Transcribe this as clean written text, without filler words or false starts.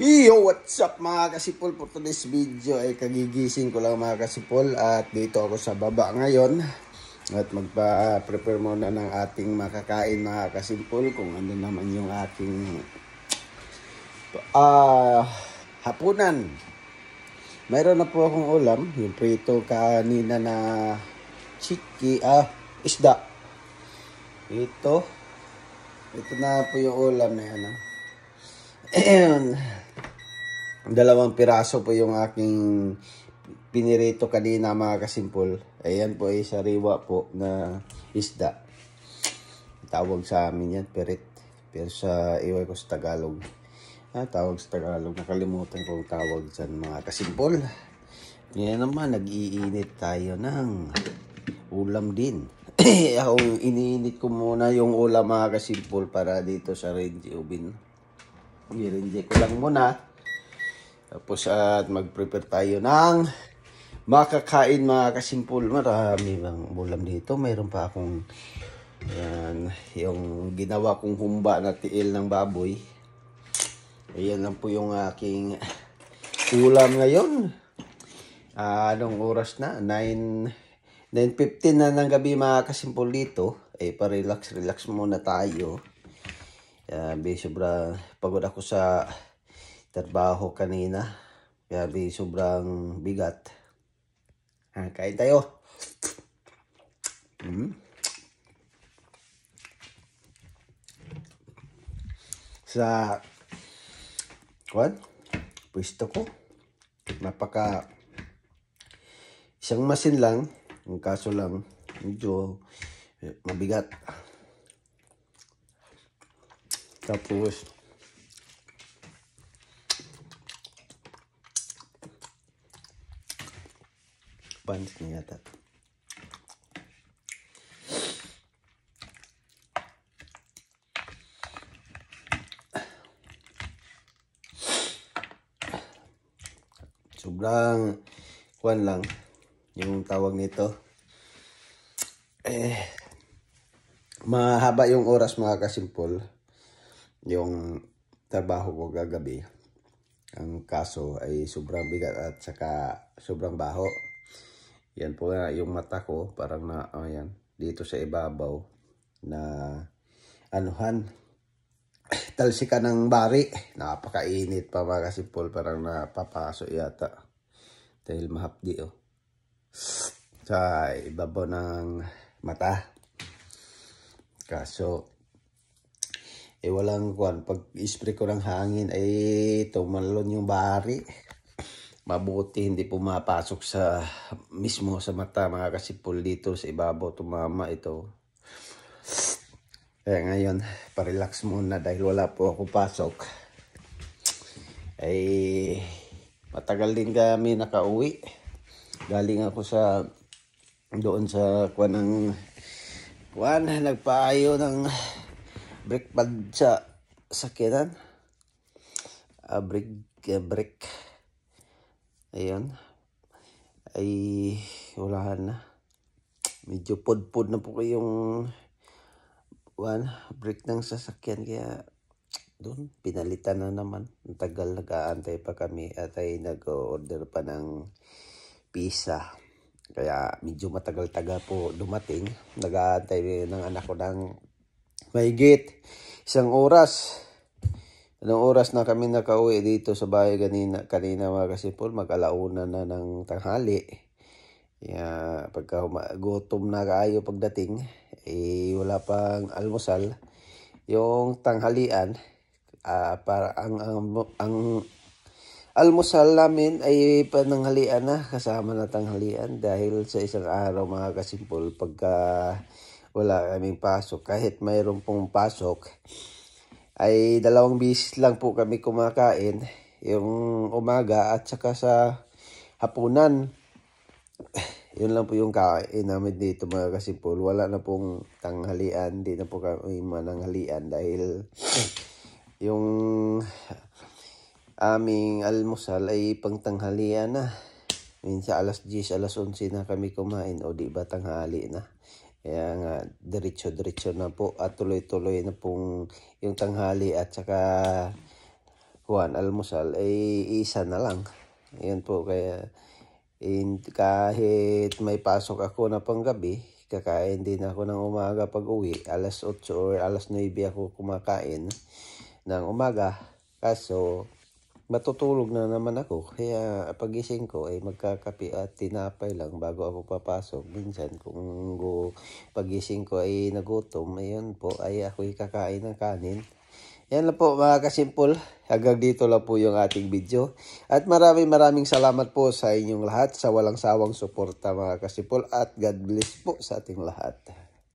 Yo, what's up mga kasipol? For today's video ay kagigising ko lang mga kasipol at dito ako sa baba ngayon at magpa-prepare muna ng ating makakain mga kasipol kung ano naman yung ating hapunan. Mayroon na po akong ulam, yung prito kanina na isda. Ito na po yung ulam na yan. Ayan. 2 piraso po yung aking pinirito kanina mga kasimpol. Ayan po ay sariwa po na isda. Tawag sa amin yan, perit. Pero sa iwan ko sa Tagalog. Tawag sa Tagalog. Nakalimutan ko ang tawag dyan mga kasimpol. Ngayon naman, nag-iinit tayo ng ulam din. Ako iniinit ko muna yung ulam mga kasimpol para dito sa Renji Ubin. I-renji ko lang muna. Tapos at mag-prepare tayo ng makakain mga kasimpol. Marami bang ulam dito. Mayroon pa akong yung ginawa kong humba na tiil ng baboy. Ayan lang po yung aking ulam ngayon. Anong oras na? 9:15 na ng gabi mga kasimpol dito. Pa-relax muna tayo. Sobrang pagod ako sa trabaho kanina. Kaya sobrang bigat. Kain tayo. Sa pwesto ko. Isang masin lang. Ang kaso lang, medyo mabigat. Tapos panis na yata. Sobrang lang yung tawag nito. Mahaba yung oras mga kasimpol. Yung trabaho ko gagabi. Ang kaso ay sobrang bigat at saka sobrang baho. Yan po nga yung mata ko, parang ayan, dito sa ibabaw na talsika ng bari. Napakainit pa mga kasimpol, parang napapaso yata. Dahil mahapdi sa ibabaw ng mata. Kaso walang pag ispray ko ng hangin ay tumalon yung bari. Mabuti hindi pumapasok mismo sa mata mga kasipol, dito sa ibabaw tumama ito. Kaya ngayon pa-relax muna dahil wala po ako pasok. Matagal din kami nakauwi. Galing ako doon sa nagpaayo ng brake pad sa sakyanan. Brake. Ayun. Wala na. Medyo pod-pod na po kayong brake ng sasakyan. Kaya doon, pinalitan na naman. Ang tagal nag-aantay pa kami at ay nag-order pa ng pizza. Kaya medyo matagal-tagal po dumating. Nag-aantay ng anak ko ng mahigit 1 oras. Anong oras na kami nakauwi dito sa bahay kanina mga kasipol, mag-alauna na ng tanghali. Kaya pagka gutom na kayo pagdating, wala pang almusal. Yung tanghalian, para ang almusal namin ay pananghalian na, kasama na tanghalian dahil sa isang araw mga kasimpol, pagka wala kaming pasok, kahit mayroon pong pasok, ay 2 beses lang po kami kumakain, yung umaga at saka sa hapunan. Yun lang po yung kain namin dito mga kasimpol. Wala na pong tanghalian, hindi na po kami mananghalian dahil yung aming almusal ay pang tanghalian na. Minsan alas 10, alas 11 na kami kumain, o di ba tanghali na. Kaya nga, diretso-diretso na po at tuloy-tuloy na pong yung tanghali at saka almusal, ay isa na lang. Ayan po, kaya kahit may pasok ako na panggabi, kakain din ako ng umaga pag uwi. Alas 8 or alas 9 ako kumakain ng umaga. Kaso, matutulog na naman ako. Kaya pagising ko ay magkakape at tinapay lang bago ako papasok. Minsan kung pagising ko ay nagutom, ayun po ay ako'y kakain ng kanin. Yan lang po mga kasimpol. Hanggang dito lang po yung ating video. At maraming salamat po sa inyong lahat sa walang sawang suporta mga kasimpol. At God bless po sa ating lahat.